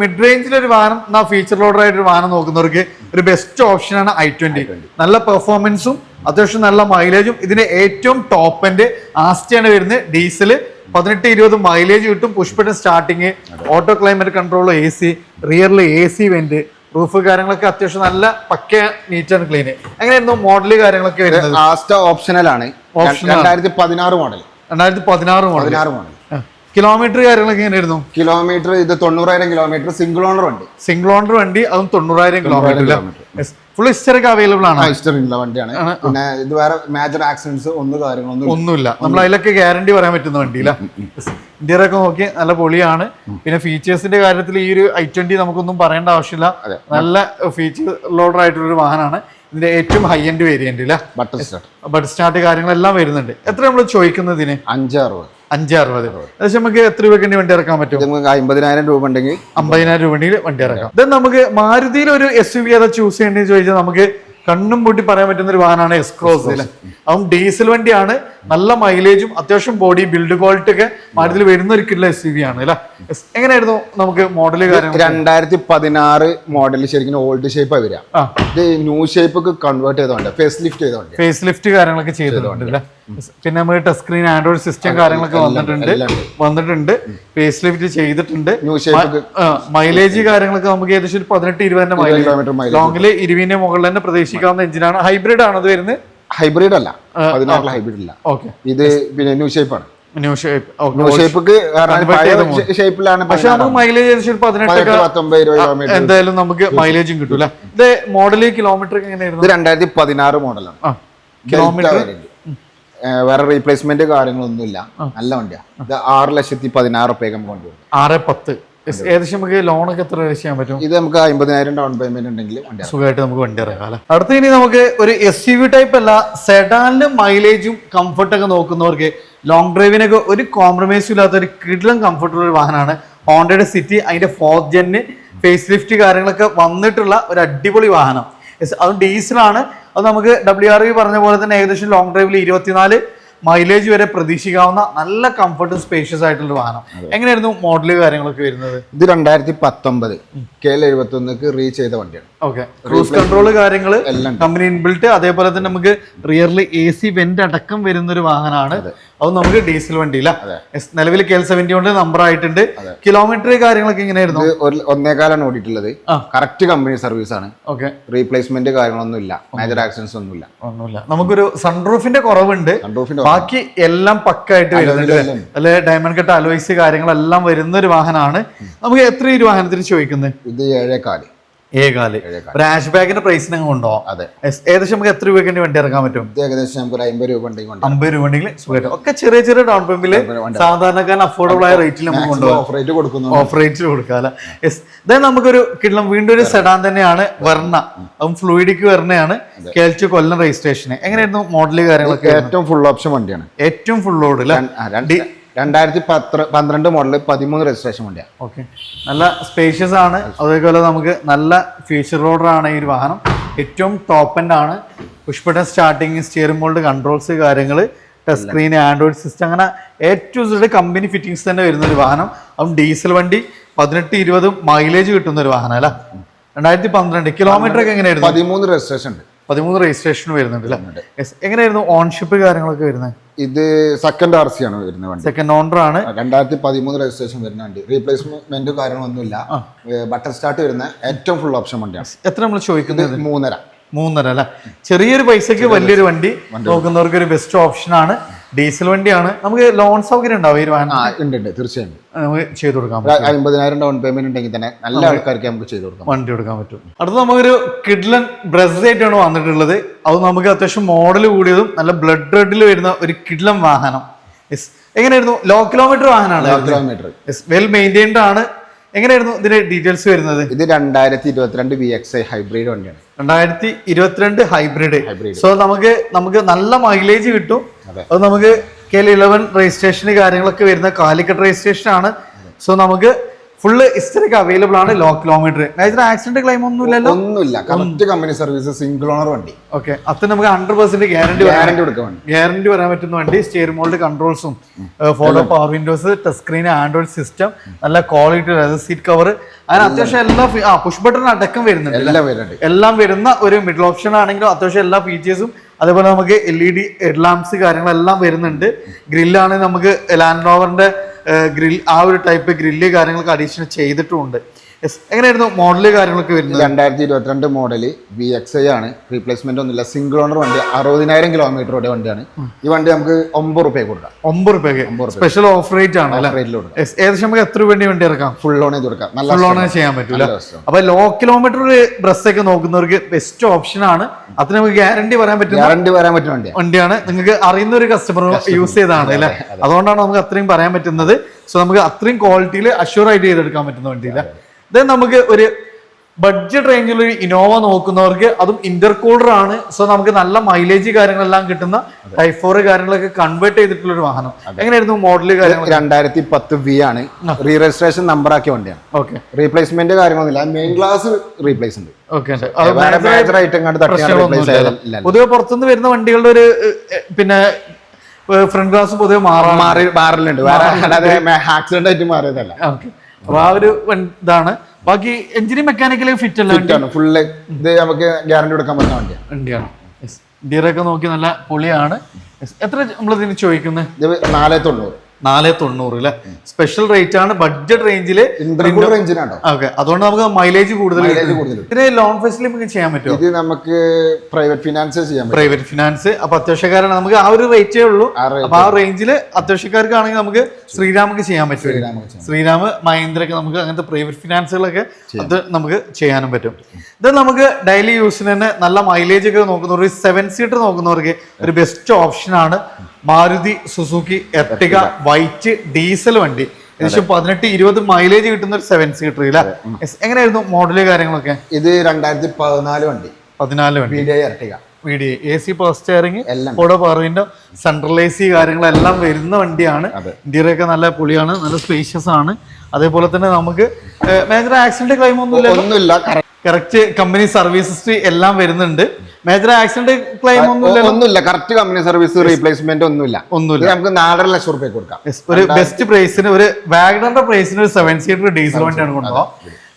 മിഡ് റേഞ്ചിൽ ഒരു വാഹനം, ഫീച്ചർ ലോഡർ ആയിട്ട് ഒരു വാഹനം നോക്കുന്നവർക്ക് ഒരു ബെസ്റ്റ് ഓപ്ഷനാണ് i20. നല്ല പെർഫോമൻസും അത്യാവശ്യം നല്ല മൈലേജും. ഇതിന്റെ ഏറ്റവും ടോപ്പ് എൻഡ് ആസ്റ്റിയാണ് വരുന്നത്. ഡീസൽ 18-20 മൈലേജ് കിട്ടും. Push button starting, auto climate control, AC, റിയറിൽ AC went, roof കാര്യങ്ങളൊക്കെ അത്യാവശ്യം നല്ല പക്ക നീറ്റ് ആൻഡ് ക്ലീൻ. എങ്ങനെയായിരുന്നു മോഡല് കാര്യങ്ങളൊക്കെ വരുന്നത്?
ആസ്റ്റ ഓപ്ഷണൽ ആണ്. 2016 മോഡൽ.
2016 മോഡൽ. കിലോമീറ്റർ കാര്യങ്ങളൊക്കെ എങ്ങനെയായിരുന്നു?
കിലോമീറ്റർ ഇത് 90,000 കിലോമീറ്റർ സിംഗിൾ ഓണർ വണ്ടി.
സിംഗിൾ ഓണർ വണ്ടി, അതും 90,000 കിലോമീറ്റർ. ഫുൾ ഹിസ്റ്ററി അവൈലബിൾ ആണ്.
വണ്ടിയാണ്. പിന്നെ ഇത് വേറെ മേജർ ആക്സിഡന്റ്സ്
ഒന്നുമില്ല. നമ്മൾ അതിലൊക്കെ ഗ്യാരണ്ടി പറയാൻ പറ്റുന്ന വണ്ടിയില്ല. ഇന്റീരിയർ ഒക്കെ നോക്കി നല്ല പൊളിയാണ്. പിന്നെ ഫീച്ചേഴ്സിന്റെ കാര്യത്തിൽ ഈ ഒരു i20 നമുക്കൊന്നും പറയേണ്ട ആവശ്യമില്ല. നല്ല ഫീച്ചർ ലോഡർ ആയിട്ടുള്ള ഒരു വാഹനമാണ്. ഇതിന്റെ ഏറ്റവും ഹൈ എൻഡ് വേരിയന്റ് ഇല്ല, ബട്ടർ സ്റ്റാർട്ട് കാര്യങ്ങളെല്ലാം വരുന്നുണ്ട്. എത്ര നമ്മൾ ചോദിക്കുന്നതിന്?
560.
560. ഏകദേശം നമുക്ക് എത്ര രൂപയ്ക്ക് വണ്ടി ഇറക്കാൻ പറ്റും?
50,000 രൂപ ഉണ്ടെങ്കിൽ
50,000 രൂപ ഉണ്ടെങ്കിൽ വണ്ടി ഇറക്കാം. ഇത് നമുക്ക് മാരുതിയിൽ ഒരു SUV ഏതാ ചൂസ് ചെയ്യേണ്ടതെന്ന് ചോദിച്ചാൽ നമുക്ക് കണ്ണും പൂട്ടി പറയാൻ പറ്റുന്ന ഒരു വാഹനമാണ് S-Cross. അതും ഡീസൽ വണ്ടിയാണ്. നല്ല മൈലേജും അത്യാവശ്യം ബോഡി ബിൽഡ് ക്വാളിറ്റി ഒക്കെ മാരുതിയിൽ വരുന്ന ഒരു കിട്ടുള്ള SUV ആണ് അല്ലെ. എങ്ങനെയായിരുന്നു നമുക്ക് മോഡല് കാര്യങ്ങൾ?
2016 മോഡൽ ശരിക്കും ഓൾഡ് ഷേപ്പ് വരിക. ഇത് ന്യൂ ഷേപ്പ് കൺവേർട്ട് ചെയ്തോണ്ട് ഫേസ് ലിഫ്റ്റ്
കാര്യങ്ങളൊക്കെ ചെയ്തിട്ടുണ്ട് അല്ലെ. പിന്നെ നമുക്ക് ടച്ച് സ്ക്രീൻ ആൻഡ്രോയിഡ് സിസ്റ്റം കാര്യങ്ങളൊക്കെ വന്നിട്ടുണ്ട് ഫേസ് ലിഫ്റ്റ് ചെയ്തിട്ടുണ്ട്.
ന്യൂ ഷേപ്പ്
മൈലേജ് കാര്യങ്ങളൊക്കെ നമുക്ക് ഏകദേശം 18-20 മൈലേജ് ലോങ്ങില് 20 മുകളിൽ തന്നെ പ്രതീക്ഷിക്കാവുന്ന എഞ്ചിനാണ്. ഹൈബ്രിഡ് ആണ് അത് വരുന്നത്?
ഹൈബ്രിഡ് അല്ല, 16 ഹൈബ്രിഡ് ഇല്ല. ഇത് പിന്നെ ന്യൂ ഷേപ്പ് ആണ്.
ന്യൂ ഷേപ്പ്
ഷേപ്പിലാണ്.
പക്ഷെ നമുക്ക് മൈലേജ് ഏകദേശം 18-19 എന്തായാലും നമുക്ക് മൈലേജും കിട്ടൂല. ഇത് മോഡല് കിലോമീറ്റർ എങ്ങനെയായിരുന്നു?
2016 മോഡലാണ്.
കിലോമീറ്റർ
വേറെ റീപ്ലേസ്മെന്റ് കാര്യങ്ങളൊന്നും ഇല്ല. നല്ല വണ്ടിയാണ്. ഇത് 6,16,000 നമുക്ക് വണ്ടി
6-10. ഏകദേശം നമുക്ക് ലോണൊക്കെ എത്ര ചെയ്യാൻ പറ്റും?
ഇത് നമുക്ക് 50,000 ഡൗൺ പേയ്മെന്റ് ഉണ്ടെങ്കിൽ
സുഖമായിട്ട് നമുക്ക് വണ്ടി ഇറങ്ങാം. അടുത്ത ഇനി നമുക്ക് ഒരു SUV ടൈപ്പ് അല്ല, സെഡാനില് മൈലേജും കംഫർട്ടൊക്കെ നോക്കുന്നവർക്ക് ലോങ് ഡ്രൈവിനൊക്കെ ഒരു കോംപ്രമൈസും ഇല്ലാത്ത ഒരു കിടിലൻ കംഫർട്ടുള്ള ഒരു വാഹനമാണ് ഹോണ്ടയുടെ സിറ്റി. അതിന്റെ 4th gen ഫേസ് ലിഫ്റ്റ് കാര്യങ്ങളൊക്കെ വന്നിട്ടുള്ള ഒരു അടിപൊളി വാഹനം. അത് ഡീസലാണ്. അത് നമുക്ക് WRV പറഞ്ഞ പോലെ തന്നെ ഏകദേശം ലോങ് ഡ്രൈവിൽ 24 മൈലേജ് വരെ പ്രതീക്ഷിക്കാവുന്ന നല്ല കംഫർട്ടും സ്പേഷ്യസ് ആയിട്ടുള്ള വാഹനം. എങ്ങനെയായിരുന്നു മോഡല് കാര്യങ്ങളൊക്കെ വരുന്നത്?
ഇത് 2019 KL71 റീച്ച് ചെയ്ത വണ്ടിയാണ്.
ഓക്കെ, ക്രൂസ് കൺട്രോൾ കാര്യങ്ങൾ കമ്പനി ഇൻബിൽറ്റ്, അതേപോലെ തന്നെ നമുക്ക് റിയറിൽ AC വെന്റ് അടക്കം വരുന്ന ഒരു വാഹനമാണ്. അത് നമുക്ക് ഡീസൽ വണ്ടിയില്ല. നിലവിൽ KL70 കൊണ്ട് നമ്പർ ആയിട്ടുണ്ട്. കിലോമീറ്റർ കാര്യങ്ങളൊക്കെ എങ്ങനെയായിരുന്നു?
1.25 ഓടിയിട്ടുള്ളത്. കറക്റ്റ് കമ്പനി സർവീസ് ആണ്.
ഓക്കെ,
റീപ്ലേസ്മെന്റ് കാര്യങ്ങളൊന്നും ഇല്ല, മേജർ ആക്സിഡൻസ് ഒന്നുമില്ല.
നമുക്കൊരു സൺറൂഫിന്റെ കുറവുണ്ട്, ബാക്കി എല്ലാം പക്കായിട്ട് വരുന്നുണ്ട്. അല്ലെ ഡയമണ്ട് കട്ട് അലോയ്സ് കാര്യങ്ങളെല്ലാം വരുന്ന ഒരു വാഹനമാണ്. നമുക്ക് എത്ര ഈ വാഹനത്തിന് ചോദിക്കുന്നത്?
ഇത് 7.4.
ഒരു ഹാഷ് ബാഗിന്റെ പ്രൈസിന് ഉണ്ടോ?
അതെ.
ഏകദേശം നമുക്ക് എത്ര രൂപയ്ക്ക് വണ്ടി ഇറക്കാൻ പറ്റും?
ഏകദേശം നമുക്ക് 50 രൂപ ഉണ്ടെങ്കിൽ
50 രൂപ ഉണ്ടെങ്കിൽ സുഖമായിട്ട് ഒക്കെ ചെറിയ ചെറിയ ഡൗൺ പേയ്മെന്റില് സാധാരണക്കാരൻ അഫോർഡബിൾ ആയ റേറ്റിൽ നമുക്ക് കൊണ്ടുപോകാം. ഓഫ് റേറ്റിൽ കൊടുക്കാം. ദെൻ നമുക്കൊരു കിടലം വീണ്ടും ഒരു സെഡാൻ തന്നെയാണ്, വെർണ. അതും ഫ്ലൂയിഡിക്ക് വെർണയാണ്. കേൾച്ചു കൊല്ലം രജിസ്ട്രേഷന്. എങ്ങനെയായിരുന്നു മോഡല് കാര്യങ്ങളൊക്കെ?
ഏറ്റവും ഫുൾ ഓപ്ഷൻ വണ്ടിയാണ്.
ഏറ്റവും ഫുൾ ലോഡ് അല്ലേ?
2012 മോഡല് 13 രജിസ്ട്രേഷൻ വണ്ടിയാണ്.
ഓക്കെ, നല്ല സ്പേഷ്യസ് ആണ്. അതേപോലെ നമുക്ക് നല്ല ഫീച്ചർ റോഡറാണ് ഈ ഒരു വാഹനം. ഏറ്റവും ടോപ്പ് എൻഡ് ആണ്. Push button starting, steering mould controls കാര്യങ്ങൾ, ടച്ച് സ്ക്രീൻ, ആൻഡ്രോയിഡ് സിസ്റ്റം, അങ്ങനെ ഏറ്റവും കമ്പനി ഫിറ്റിംഗ്സ് തന്നെ വരുന്ന ഒരു വാഹനം. അതും ഡീസൽ വണ്ടി, 18-20 മൈലേജ് കിട്ടുന്ന ഒരു വാഹനം അല്ല. 2012 കിലോമീറ്റർ ഒക്കെ എങ്ങനെയായിരുന്നു?
13 രജിസ്ട്രേഷൻ ഉണ്ട്.
13 രജിസ്ട്രേഷൻ വരുന്നുണ്ട് അല്ലേ? എങ്ങനെയായിരുന്നു ഓൺഷിപ്പ് കാര്യങ്ങളൊക്കെ വരുന്നത്?
ഇത് സെക്കൻഡ് RC ആണ് വരുന്നത്.
സെക്കൻഡ് ഓണർ ആണ്.
2013 രജിസ്ട്രേഷൻ വരുന്ന വണ്ടി. റീപ്ലേസ്മെന്റ് കാര്യങ്ങളൊന്നുമില്ല. ബട്ടൺ സ്റ്റാർട്ട് വരുന്ന ഏറ്റവും ഫുൾ ഓപ്ഷൻ വണ്ടിയാണ്.
എത്ര നമ്മൾ ചോദിക്കുന്നത്?
3.5
അല്ലെ? ചെറിയൊരു പൈസക്ക് വലിയൊരു വണ്ടി നോക്കുന്നവർക്ക് ഒരു ബെസ്റ്റ് ഓപ്ഷൻ ആണ്. ഡീസൽ വണ്ടിയാണ്. നമുക്ക് ലോൺ സൗകര്യം ഉണ്ടാവും ഈ വാഹനം?
ഉണ്ട്, തീർച്ചയായും
നമുക്ക് ചെയ്ത് കൊടുക്കാം.
50,000 ഡൗൺ പേയ്മെന്റ് ഉണ്ടെങ്കിൽ തന്നെ നല്ല ആൾക്കാർക്ക് നമുക്ക് ചെയ്ത് കൊടുക്കാം,
വണ്ടി കൊടുക്കാൻ പറ്റും. അടുത്ത നമുക്കൊരു കിഡ്ലൻ ബ്രസ് ആയിട്ടാണ് വന്നിട്ടുള്ളത്. അത് നമുക്ക് അത്യാവശ്യം മോഡൽ കൂടിയതും നല്ല ബ്ലഡ് റെഡിൽ വരുന്ന ഒരു കിഡ്ലൻ വാഹനം. എങ്ങനെയായിരുന്നു? ലോ കിലോമീറ്റർ വാഹനമാണ്, വെൽ മെയിൻറ്റൈൻഡ് ആണ്. എങ്ങനെയായിരുന്നു ഇതിന്റെ ഡീറ്റെയിൽസ് വരുന്നത്?
ഇത് 2022 VXI ഹൈബ്രിഡ് വണ്ടിയാണ്.
2022 ഹൈബ്രിഡ്. സോ നമുക്ക് നല്ല മൈലേജ് കിട്ടും. അത് നമുക്ക് KL11 രജിസ്ട്രേഷന് കാര്യങ്ങളൊക്കെ വരുന്ന കാലിക്കറ്റ് രജിസ്ട്രേഷൻ ആണ്. സോ നമുക്ക് ഫുള്ള് ഹിസ്റ്ററിക്ക് അവൈലബിൾ ആണ്. Low kilometre. ആക്സിഡന്റ് ക്ലെയിം ഒന്നുമില്ലല്ലോ?
ഒന്നുമില്ല. Correct company service, single owner വണ്ടി.
ഓക്കെ, അത് നമുക്ക് 100% ഗ്യാരണ്ടി വരാൻ പറ്റുന്ന വണ്ടി. സ്റ്റിയറിംഗ് മോൾഡ് കൺട്രോൾസും, ഫോട്ടോ power windows, touch screen, android system, നല്ല ക്വാളിറ്റി ലെതർ സീറ്റ് കവർ, അങ്ങനെ അത്യാവശ്യം എല്ലാ പുഷ് ബട്ടൺ അടക്കം വരുന്നുണ്ട്. എല്ലാം വരുന്ന ഒരു മിഡിൽ ഓപ്ഷൻ ആണെങ്കിലും അത്യാവശ്യം എല്ലാ ഫീച്ചേഴ്സും. അതേപോലെ നമുക്ക് LED ഹെഡ് ലാംപ്സ് കാര്യങ്ങളെല്ലാം വരുന്നുണ്ട്. ഗ്രില്ലാണ് നമുക്ക് ലാൻഡ് റോവറിന്റെ ഗ്രിൽ, ആ ഒരു ടൈപ്പ് ഗ്രില്ല് കാര്യങ്ങളൊക്കെ അഡീഷണൽ ചെയ്തിട്ടുമുണ്ട്. എങ്ങനെയായിരുന്നു മോഡല് കാര്യങ്ങളൊക്കെ വരുന്നത്?
2022 മോഡല് VXI ആണ്. റീപ്ലേസ്മെന്റ് ഒന്നുമില്ല. സിംഗിൾ ഓണർ വണ്ടി. 60,000 കിലോമീറ്റർ ഓടിയ വണ്ടിയാണ്. ഈ വണ്ടി നമുക്ക് 9 രൂപ കൊടുക്കാം.
9 രൂപയ്ക്ക് സ്പെഷ്യൽ ഓഫ് റേറ്റ് ആണ്. ഏകദേശം നമുക്ക് എത്ര വണ്ടി ഇറക്കാം?
ഫുൾ ഓൺ ചെയ്ത് കൊടുക്കാം.
ഫുൾ ഓൺ ചെയ്യാൻ പറ്റൂല. അപ്പൊ ലോ കിലോമീറ്റർ ബ്രസ് ഒക്കെ നോക്കുന്നവർക്ക് ബെസ്റ്റ് ഓപ്ഷൻ ആണ്. അതിന് നമുക്ക് ഗ്യാരണ്ടി പറയാൻ പറ്റുന്ന വണ്ടിയാണ്. നിങ്ങൾക്ക് അറിയുന്ന ഒരു കസ്റ്റമർ യൂസ് ചെയ്താണ് അല്ലെ? അതുകൊണ്ടാണ് നമുക്ക് അത്രയും പറയാൻ പറ്റുന്നത്. സോ നമുക്ക് അത്രയും ക്വാളിറ്റിയിൽ അഷ്യൂർ ആയിട്ട് ചെയ്തെടുക്കാൻ പറ്റുന്ന വണ്ടിയില്ല. ദെൻ നമുക്ക് ഒരു ബഡ്ജറ്റ് റേഞ്ചിൽ ഒരു ഇനോവ നോക്കുന്നവർക്ക്, അതും ഇന്റർകൂളർ ആണ്. സോ നമുക്ക് നല്ല മൈലേജ് കാര്യങ്ങളെല്ലാം കിട്ടുന്ന Type 4 കാര്യങ്ങളൊക്കെ കൺവേർട്ട് ചെയ്തിട്ടുള്ള ഒരു വാഹനം. എങ്ങനെയായിരുന്നു മോഡല് കാര്യങ്ങൾ?
2010 V ആണ്. റീ രജിസ്ട്രേഷൻ നമ്പർ ആക്കിയ വണ്ടിയാണ്.
ഓക്കെ,
റീപ്ലേസ്മെന്റ് കാര്യങ്ങളൊന്നുമില്ല. മെയിൻ ഗ്ലാസ് റീപ്ലേസ് ഉണ്ട്.
പൊതുവെ പുറത്തുനിന്ന് വരുന്ന വണ്ടികളുടെ ഒരു പിന്നെ ഫ്രണ്ട് ഗ്ലാസ് പൊതുവെ
മാറലുണ്ട്, വേറെ അല്ലാതെ ആക്സിഡന്റ് ആയിട്ട് മാറിയതല്ല.
ഓക്കെ, അപ്പൊ ആ ഒരു ഇതാണ്. ബാക്കി എഞ്ചിനി മെക്കാനിക്കലി ഫിറ്റ് അല്ല,
ഫുള്ള് ഇത് നമുക്ക് ഗ്യാരണ്ടി കൊടുക്കാൻ പറ്റുന്ന
വണ്ടിയാണ്. ഇന്റീരിയറൊക്കെ നോക്കി നല്ല പൊളിയാണ്. എത്ര നമ്മൾ ഇതിന് ചോദിക്കുന്നത്?
ഇത് 490.
490 അല്ലെ, സ്പെഷ്യൽ റേറ്റ് ആണ്, ബഡ്ജറ്റ് റേഞ്ചില്. ഓക്കെ, അതുകൊണ്ട് നമുക്ക് മൈലേജ് കൂടുതൽ. ഇതിന് ലോൺ ഫെസിലിറ്റി ചെയ്യാൻ പറ്റുമോ?
ഇത് നമുക്ക് പ്രൈവറ്റ് ഫിനാൻസ് ചെയ്യാം.
Private finance. അപ്പൊ അത്യാവശ്യക്കാരാണ്, നമുക്ക് ആ ഒരു റേറ്റേ ഉള്ളൂ. അപ്പൊ ആ റേഞ്ചില് അത്യാവശ്യക്കാർക്കാണെങ്കിൽ നമുക്ക് ശ്രീരാമക്ക് ചെയ്യാൻ പറ്റും. ശ്രീരാം, മഹീന്ദ്രക്ക് നമുക്ക് അങ്ങനത്തെ പ്രൈവറ്റ് ഫിനാൻസുകളൊക്കെ അത് നമുക്ക് ചെയ്യാനും പറ്റും. ഇത് നമുക്ക് ഡെയിലി യൂസിന് തന്നെ നല്ല മൈലേജ് ഒക്കെ നോക്കുന്നവർക്ക്, 7 സീറ്റർ നോക്കുന്നവർക്ക് ഒരു ബെസ്റ്റ് ഓപ്ഷൻ ആണ് Maruti Suzuki Ertiga white diesel വണ്ടി. ഏകദേശം 18-20 മൈലേജ് കിട്ടുന്ന ഒരു 7 സീറ്റർ ഇല്ല. എങ്ങനെയായിരുന്നു മോഡല് കാര്യങ്ങളൊക്കെ?
ഇത് 2014 വണ്ടി.
14 വണ്ടി. VDI AC power steering, power window, central AC കാര്യങ്ങളെല്ലാം വരുന്ന വണ്ടിയാണ്. ഇന്റീരിയർ ഒക്കെ നല്ല പൊളിയാണ്, നല്ല സ്പേഷ്യസ് ആണ്. അതേപോലെ തന്നെ നമുക്ക് മേജർ ആക്സിഡന്റ് ക്ലെയിം ഒന്നുമില്ല. കറക്റ്റ് കമ്പനി സർവീസ് ഹിസ്റ്ററി എല്ലാം വരുന്നുണ്ട്. മേജർ ആക്സിഡന്റ് ക്ലെയിം
ഒന്നുമില്ല. കറക്റ്റ് കമ്പനി സർവീസ്, റീപ്ലേസ്മെന്റ് ഒന്നുമില്ല. നമുക്ക് 4.5 ലക്ഷം രൂപ കൊടുക്കാം.
ഒരു ബെസ്റ്റ് പ്രൈസിന്, ഒരു വാഗണറിന്റെ പ്രൈസിന് ഒരു 7 സീറ്റർ ഡീസൽ വണ്ടിയാണ് കൊണ്ടുപോകാം.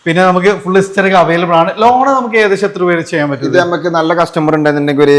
പിന്നെ നമുക്ക് ഫുൾ ഹിസ്റ്ററി അവൈലബിൾ ആണ്. ലോൺ നമുക്ക് ഏകദേശം എത്ര പേര് ചെയ്യാൻ പറ്റും?
ഇത് നമുക്ക് നല്ല കസ്റ്റമർ ഉണ്ടെന്നുണ്ടെങ്കിൽ ഒരു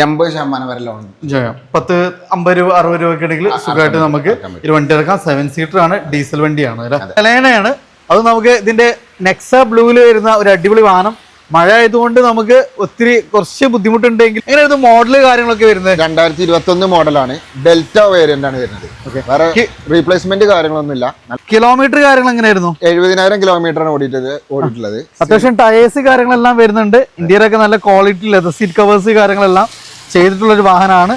80% വരെ ലോൺ
ചെയ്യാം. 10, 50 രൂപ, 60 രൂപ ഉണ്ടെങ്കിൽ സുഖമായിട്ട് നമുക്ക് ഒരു വണ്ടി ഇറക്കാം. 7 സീറ്റർ ആണ്, ഡീസൽ വണ്ടിയാണ്, ലെനയാണ്. അത് നമുക്ക് ഇതിന്റെ നെക്സ ബ്ലൂവിൽ വരുന്ന ഒരു അടിപൊളി വാഹനം. മഴ ആയതുകൊണ്ട് നമുക്ക് ഒത്തിരി കുറച്ച് ബുദ്ധിമുട്ടുണ്ടെങ്കിൽ. എങ്ങനെയായിരുന്നു മോഡല് കാര്യങ്ങളൊക്കെ വരുന്നത്?
2021 മോഡലാണ്, ഡെൽറ്റ വേരിയന്റ് ആണ് വരുന്നത്. വേറെ റീപ്ലേസ്മെന്റ് കാര്യങ്ങളൊന്നുമില്ല.
കിലോമീറ്റർ കാര്യങ്ങൾ എങ്ങനെയായിരുന്നു?
70,000 കിലോമീറ്ററാണ് ഓടിയിട്ടുള്ളത്.
അത്യാവശ്യം ടയേഴ്സ് കാര്യങ്ങളെല്ലാം വരുന്നുണ്ട്. ഇന്ത്യയിലൊക്കെ നല്ല ക്വാളിറ്റി ലെതർ സീറ്റ് കവേഴ്സ് കാര്യങ്ങളെല്ലാം ചെയ്തിട്ടുള്ള ഒരു വാഹനമാണ്.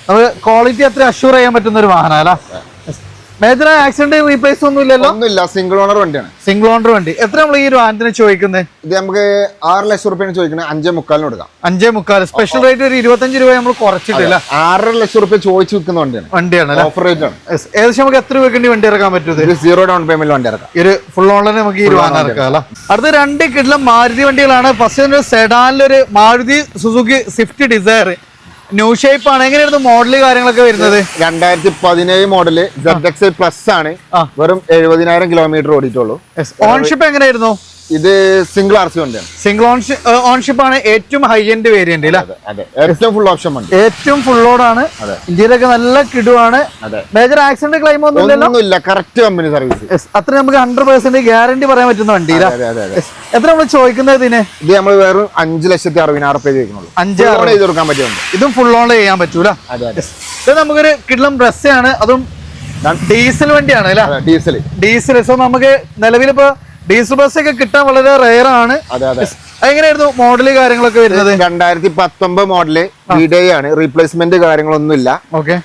നമുക്ക് ക്വാളിറ്റി അത്ര അഷ്യൂർ ചെയ്യാൻ പറ്റുന്ന ഒരു വാഹനമല്ല. മേജർ ആക്സിഡന്റ് റീപ്ലേസ്
ഒന്നുമില്ല. സിംഗിൾ ഓണർ വണ്ടിയാണ്.
സിംഗിൾ ഓണർ വണ്ടി. എത്ര നമ്മൾ ഈ ഒരു വാഹനത്തിന് ചോദിക്കുന്നത്?
ഇത് നമുക്ക് 6 ലക്ഷം രൂപയാണ് ചോദിക്കുന്നത്. 5.25 കൊടുക്കാം.
5.25. സ്പെഷ്യൽ റേറ്റ് ഒരു 25 രൂപ നമ്മൾ കുറച്ചിട്ടില്ല.
6.5 ലക്ഷം രൂപ ചോദിച്ചു വെക്കുന്ന വണ്ടിയാണ്. ഓഫർ റേറ്റ് ആണ്.
ഏകദേശം നമുക്ക് എത്ര രൂപയ്ക്ക് വണ്ടി ഇറക്കാൻ പറ്റും?
0 ഡൗൺ പേയ്മെന്റ് വണ്ടി ഇറക്കാം.
ഒരു ഫുൾ ഓണറിന് നമുക്ക് ഈ വാഹനം ഇറക്കാം അല്ല. അടുത്ത 2 കിടിലൻ മാരുതി വണ്ടികളാണ്. ഫസ്റ്റ് സെഡാനിലൊരു Maruti Suzuki Swift Dzire new shape ആണ്. എങ്ങനെയായിരുന്നു മോഡല് കാര്യങ്ങളൊക്കെ വരുന്നത്?
2017 മോഡല് ZX പ്ലസ് ആണ്. വെറും 70,000 കിലോമീറ്റർ ഓടിയിട്ടുള്ളൂ.
ഓൺഷിപ്പ് എങ്ങനെയായിരുന്നു?
ഇത് സിംഗിൾ RC വണ്ടിയാണ്.
സിംഗിൾ ഓൺഷിപ്പ് ആണ്. ഏറ്റവും ഹൈ എൻഡ് വേരിയന്റ്
ഏറ്റവും ഫുൾ ഓപ്ഷൻ വണ്ടി.
ഏറ്റവും ഫുൾ ലോഡാണ്. ഇന്ത്യയിലൊക്കെ നല്ല കിടുവാണ്. മേജർ ആക്സിഡന്റ് ക്ലെയിം
ഒന്നുമില്ല. Correct company service.
അത്ര നമുക്ക് 100% ഗ്യാരണ്ടി പറയാൻ പറ്റുന്ന വണ്ടി. എത്ര നമ്മൾ ചോദിക്കുന്നത് ഇതിന്?
ഇത് നമ്മൾ വെറും 5,60,000 ചോദിക്കുന്നുള്ളൂ. 5 ചെയ്ത് കൊടുക്കാൻ പറ്റുന്നുണ്ട്.
ഇതും ഫുൾ ഓൺ ചെയ്യാൻ പറ്റൂല. ഇത് നമുക്കൊരു കിടിലം ബ്രസ്സാണ്. അതും ഡീസൽ വണ്ടിയാണ് അല്ലേ? ഡീസൽ. സോ നമുക്ക് നിലവിലിപ്പോ ഡീസൽ ബസ് ഒക്കെ കിട്ടാൻ വളരെ റെയർ ആണ്. എങ്ങനെയായിരുന്നു മോഡല് കാര്യങ്ങളൊക്കെ വരുന്നത്?
2019 മോഡല് VDI ആണ്. റീപ്ലേസ്മെന്റ് കാര്യങ്ങളൊന്നുമില്ല.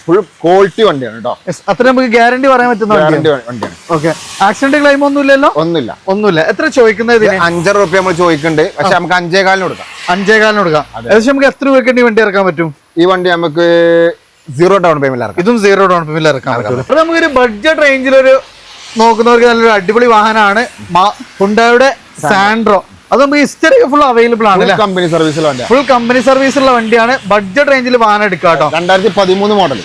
ഫുൾ ക്വാളിറ്റി വണ്ടിയാണ് കേട്ടോ.
അത്ര നമുക്ക് ഗ്യാരണ്ടി പറയാൻ പറ്റുന്ന വണ്ടിയാണ്. ഓക്കെ, ആക്സിഡന്റ് ക്ലെയിം ഒന്നുമില്ലല്ലോ? ഒന്നുമില്ല. എത്ര ചോദിക്കുന്നത്?
5 രൂപ നമ്മൾ ചോദിക്കുന്നുണ്ട്. പക്ഷെ നമുക്ക് 5.25 കൊടുക്കാം.
5.25 കൊടുക്കാം. ഏകദേശം നമുക്ക് എത്ര രൂപയ്ക്ക് വണ്ടി ഇറക്കാൻ പറ്റും?
ഈ വണ്ടി നമുക്ക് 0 ഡൗൺ പേയ്മെന്റ് ഇറക്കാം.
ഇതും 0 ഡൗൺ പേയ്മെന്റ് ഇറക്കാൻ പറ്റും. അപ്പൊ നമുക്കൊരു ബഡ്ജറ്റ് റേഞ്ചിലൊരു നോക്കുന്നവർക്ക് നല്ലൊരു അടിപൊളി വാഹനമാണ് ഹുണ്ടായുടെ സാൻഡ്രോ. അത് നമുക്ക് ഹിസ്റ്ററി ഫുൾ അവൈലബിൾ ആണ്.
കമ്പനി സർവീസിലുള്ള
ഫുൾ കമ്പനി സർവീസുള്ള വണ്ടിയാണ്. ബഡ്ജറ്റ് റേഞ്ചിൽ വാഹനം എടുക്കാം കേട്ടോ.
2013 മോഡൽ.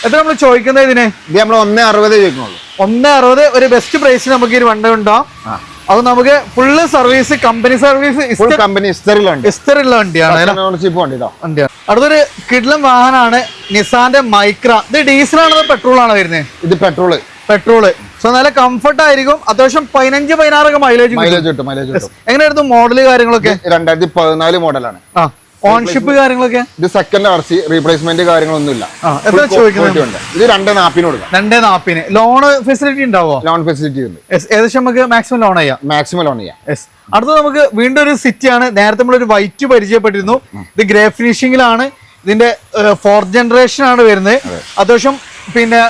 എത്ര നമ്മൾ ചോദിക്കുന്നത് ഇതിന്?
ഇത് നമ്മൾ 1.60 ചോദിക്കുന്നുള്ളൂ.
1.60 ഒരു ബെസ്റ്റ് പ്രൈസിൽ നമുക്ക് ഈ വണ്ടി ഉണ്ടാവും. അത് നമുക്ക് full service, company service,
company ഹിസ്റ്ററിയുള്ള
വണ്ടിയാണ്. അടുത്തൊരു കിടിലൻ വാഹനമാണ് നിസാന്റെ മൈക്ര. ഇത് ഡീസലാണോ പെട്രോൾ ആണോ വരുന്നത്?
ഇത് പെട്രോള്.
സോ നല്ല കംഫർട്ട് ആയിരിക്കും. അത്യാവശ്യം 15-16 മൈലേജ് കിട്ടും. എങ്ങനെയായിരുന്നു മോഡല് കാര്യങ്ങളൊക്കെ?
2014 മോഡലാണ്.
ഓൺഷിപ്പ് കാര്യങ്ങളൊക്കെ?
ഇത് സെക്കൻഡ് RC, റീപ്ലേസ്മെന്റ് കാര്യങ്ങളൊന്നുമില്ല.
എത്ര ചോദിക്കുന്നത്?
ഇത് 2.40 കൊടുക്കാം.
2.40. ലോൺ ഫെസിലിറ്റി ഉണ്ടാവോ?
ലോൺ ഫെസിലിറ്റി ഉണ്ട്.
ഏകദേശം നമുക്ക് മാക്സിമം ലോൺ ചെയ്യാം. അടുത്ത നമുക്ക് വീണ്ടും ഒരു സിറ്റി ആണ്. നേരത്തെ നമ്മളൊരു വൈറ്റ് പരിചയപ്പെട്ടിരുന്നു. ഇത് ഗ്രേ ഫിനിഷിംഗിലാണ്. ഇതിന്റെ 4th ജനറേഷൻ ആണ് വരുന്നത്. അത്യാവശ്യം പിന്നെ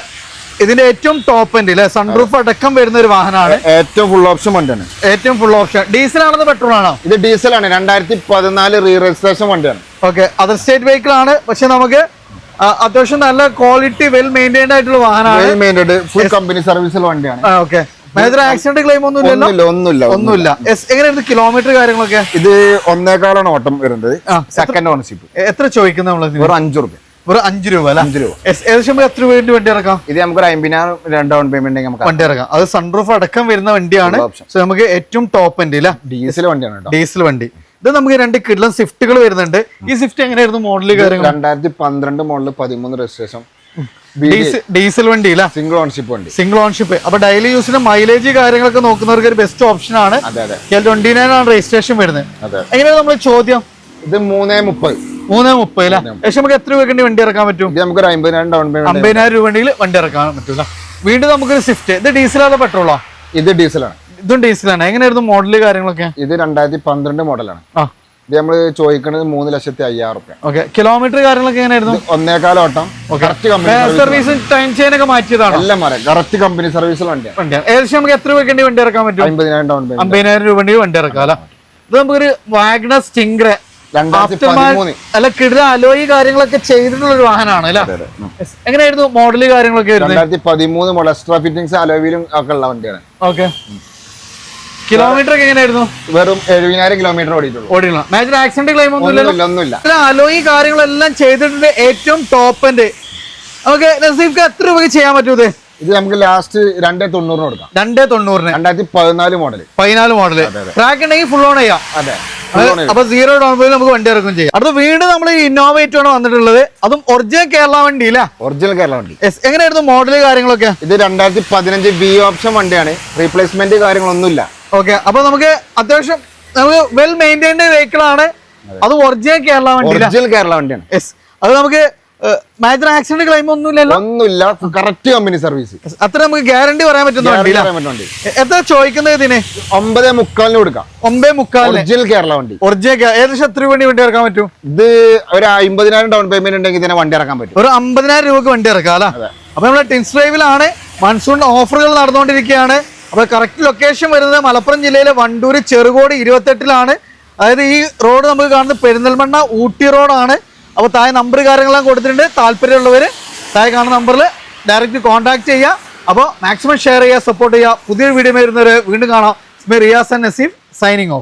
ഇതിന്റെ ഏറ്റവും ടോപ്പ് എൻഡ് അല്ലെ, സൺറൂഫ് അടക്കം വരുന്ന ഒരു വാഹനമാണ്.
ഏറ്റവും ഫുൾ ഓപ്ഷൻ വണ്ടിയാണ്.
ഏറ്റവും ഫുൾ ഓപ്ഷൻ. ഡീസൽ ആണെന്ന് പെട്രോൾ ആണോ? ഇത്
ഡീസലാണ്. 2014 റീ രജിസ്ട്രേഷൻ വണ്ടിയാണ്.
ഓക്കെ, അതർ സ്റ്റേറ്റ് വെഹിക്കിൾ ആണ്. പക്ഷെ നമുക്ക് അത്യാവശ്യം നല്ല ക്വാളിറ്റി, വെൽ മെയിൻറ്റൈൻഡ് ആയിട്ടുള്ള വാഹനമാണ്.
ഫുൾ കമ്പനി സർവീസുള്ള വണ്ടിയാണ്.
ഓക്കെ, മേജർ ആക്സിഡന്റ് ക്ലെയിം ഒന്നുമില്ല. എങ്ങനെയായിരുന്നു കിലോമീറ്റർ കാര്യങ്ങളൊക്കെ?
ഇത് 1.25 ഓട്ടം വരുന്നത്. Second ownership.
എത്ര ചോദിക്കുന്നത്?
5 രൂപ.
ഒരു 5 രൂപ അല്ലേ?
5 രൂപ.
ഏകദേശം നമുക്ക് എത്ര രൂപ വണ്ടി ഇറക്കാം?
ഇത് നമുക്ക് 50,000 ഡൗൺ പേയ്മെന്റ് നമുക്ക്
വണ്ടി ഇറക്കാം. അത് സൺറൂഫ് അടക്കം വരുന്ന വണ്ടിയാണ്. സോ നമുക്ക് ഏറ്റവും ടോപ്പ് വണ്ടി അല്ലേ?
ഡീസൽ വണ്ടിയാണ് കേട്ടോ.
ഡീസൽ വണ്ടി. ഇത് നമുക്ക് 2 കിഡ്ലൻ സ്വിഫ്റ്റുകൾ വരുന്നുണ്ട്. ഈ സ്വിഫ്റ്റ് എങ്ങനെയായിരുന്നു മോഡല് കാര്യങ്ങൾ?
2012 മോഡൽ 13 രജിസ്ട്രേഷൻ
ഡീസൽ വണ്ടി അല്ല,
സിംഗിൾ ഓൺഷിപ്പ് വണ്ടി.
Single ownership. അപ്പൊ ഡെയിലി യൂസിന് മൈലേജ് കാര്യങ്ങളൊക്കെ നോക്കുന്നവർക്ക് ഒരു ബെസ്റ്റ് ഓപ്ഷൻ ആണ്. 29 ആണ് രജിസ്ട്രേഷൻ വരുന്നത്. എങ്ങനെയാണ് നമ്മൾ ചോദ്യം?
ഇത് 330
അല്ലേ? ഏകദേശം നമുക്ക് എത്ര രൂപ വണ്ടി ഇറക്കാൻ പറ്റും?
ഇത് നമുക്ക് 50,000 ഡൗൺ പേയ്മെന്റ്
50,000 രൂപ വണ്ടി ഇറക്കാൻ പറ്റൂല. വീണ്ടും നമുക്കൊരു സ്വിഫ്റ്റ്. ഇത് ഡീസലാണോ പെട്രോളോ?
ഇത് ഡീസലാണ്.
ഇതും ഡീസലാണ്. എങ്ങനെയായിരുന്നു മോഡല് കാര്യങ്ങളൊക്കെ?
ഇത് 2012 മോഡലാണ്. ഇത് നമ്മള് ചോദിക്കുന്നത് 3,05,000 റുപ്യ.
ഓക്കെ. കിലോമീറ്റർ കാര്യങ്ങളൊക്കെ എങ്ങനെയായിരുന്നു?
1.25 ഓട്ടം.
സർവീസ് ടൈം ചെയിൻ ഒക്കെ മാറ്റിയതാണ്.
എല്ലാം മാറാം. കറക്റ്റ് കമ്പനി സർവീസ് വണ്ടിയാണ്.
ഏകദേശം നമുക്ക് എത്ര രൂപ വണ്ടി ഇറക്കാൻ പറ്റും?
50,000 ഡൗൺ പേയ്മെന്റ്
50,000 രൂപ വണ്ടി ഇറക്കാം അല്ല? ഇത് നമുക്കൊരു വാഗ്നർ സ്റ്റിംഗ്രെ
2013
അല്ല, കിട അലോയി കാര്യങ്ങളൊക്കെ ചെയ്തിട്ടുള്ള ഒരു വാഹനമാണ് അല്ലെ? എങ്ങനെയായിരുന്നു മോഡല് കാര്യങ്ങളൊക്കെ?
2013 മോഡൽ എക്സ്ട്രാ ഫിറ്റിംഗ്സ് അലോയിലും ഒക്കെ ഉള്ള വണ്ടിയാണ്.
ഓക്കെ. കിലോമീറ്റർ ഒക്കെ എങ്ങനെയായിരുന്നു?
വെറും 70,000 കിലോമീറ്റർ
ഓടിയുള്ള. മേജർ ആക്സിഡന്റ് ക്ലെയിം
ഒന്നുമില്ല.
അലോയി കാര്യങ്ങളെല്ലാം ചെയ്തിട്ടുണ്ട്. ഏറ്റവും ടോപ്പ് എൻഡ്. ഓക്കെ. നസീഫ്ക്ക് എത്ര രൂപ ചെയ്യാൻ പറ്റൂത്?
ഇത് നമുക്ക് ലാസ്റ്റ് 290 കൊടുക്കാം.
290.
2014 മോഡല്.
14 മോഡല്. ട്രാക്ക് ഉണ്ടെങ്കിൽ ഫുൾ ഓൺ ചെയ്യാം.
അതെ.
അപ്പൊ 0 ഡൗൺ പേയ്മെന്റ് നമുക്ക് വണ്ടി ഇറക്കും ചെയ്യാം. അടുത്ത വീണ്ടും നമ്മൾ ഇന്നോവേറ്റ് ആണ് വന്നിട്ടുള്ളത്. അതും ഒറിജിനൽ കേരള വണ്ടി അല്ലേ?
ഒറിജിനൽ കേരള വണ്ടി.
എങ്ങനെയായിരുന്നു മോഡല് കാര്യങ്ങളൊക്കെ?
ഇത് 2015 ബി ഓപ്ഷൻ വണ്ടിയാണ്. റീപ്ലേസ്മെന്റ് കാര്യങ്ങളൊന്നുമില്ല.
ഓക്കെ. അപ്പൊ നമുക്ക് അത്യാവശ്യം നമുക്ക് വെൽ മെയിൻറ്റൈൻഡ് വെഹിക്കിൾ ആണ്. അത് ഒറിജിനൽ കേരള വണ്ടി.
ഒറിജിനൽ കേരള വണ്ടിയാണ്.
അത് നമുക്ക് മേജർ ആക്സിഡന്റ് ക്ലെയിം ഒന്നുമില്ലല്ലോ?
ഒന്നുമില്ല. Correct company service.
അത്ര നമുക്ക് ഗ്യാരണ്ടി പറയാൻ പറ്റുന്ന വണ്ടി. എത്ര ചോദിക്കുന്നത് ഇതിന്?
9.25 കൊടുക്കാം.
9.25.
ഒറിജിനൽ കേരള വണ്ടി.
ഒറിജിനൽ. ഏകദേശം എത്ര വണ്ടി ഇറക്കാൻ പറ്റും?
ഇത് ഒരു 50,000 ഡൗൺ പേയ്മെന്റ് ഉണ്ടെങ്കിൽ ഇതിനെ വണ്ടി ഇറക്കാൻ പറ്റും.
ഒരു 50,000 രൂപക്ക് വണ്ടി ഇറക്കാം അല്ലേ? അപ്പൊ നമ്മളെ ടിൻസ് ഡ്രൈവിലാണ് മൺസൂൺ ഓഫറുകൾ നടന്നുകൊണ്ടിരിക്കുകയാണ്. അപ്പൊ കറക്റ്റ് ലൊക്കേഷൻ വരുന്നത് മലപ്പുറം ജില്ലയിലെ വണ്ടൂര് ചെറുകോട് 28-ലാണ്. അതായത് ഈ റോഡ് നമുക്ക് കാണുന്നത് പെരിന്തൽമണ്ണ ഊട്ടി റോഡാണ്. അപ്പോൾ താഴെ നമ്പർ കാര്യങ്ങളെല്ലാം കൊടുത്തിട്ടുണ്ട്. താല്പര്യമുള്ളവർ താഴെ കാണുന്ന നമ്പറിൽ ഡയറക്റ്റ് കോൺടാക്ട് ചെയ്യുക. അപ്പോൾ മാക്സിമം ഷെയർ ചെയ്യുക, സപ്പോർട്ട് ചെയ്യുക. പുതിയൊരു വീഡിയോ വരുന്നവരെ വീണ്ടും കാണാം. Riyas and Naseef signing off.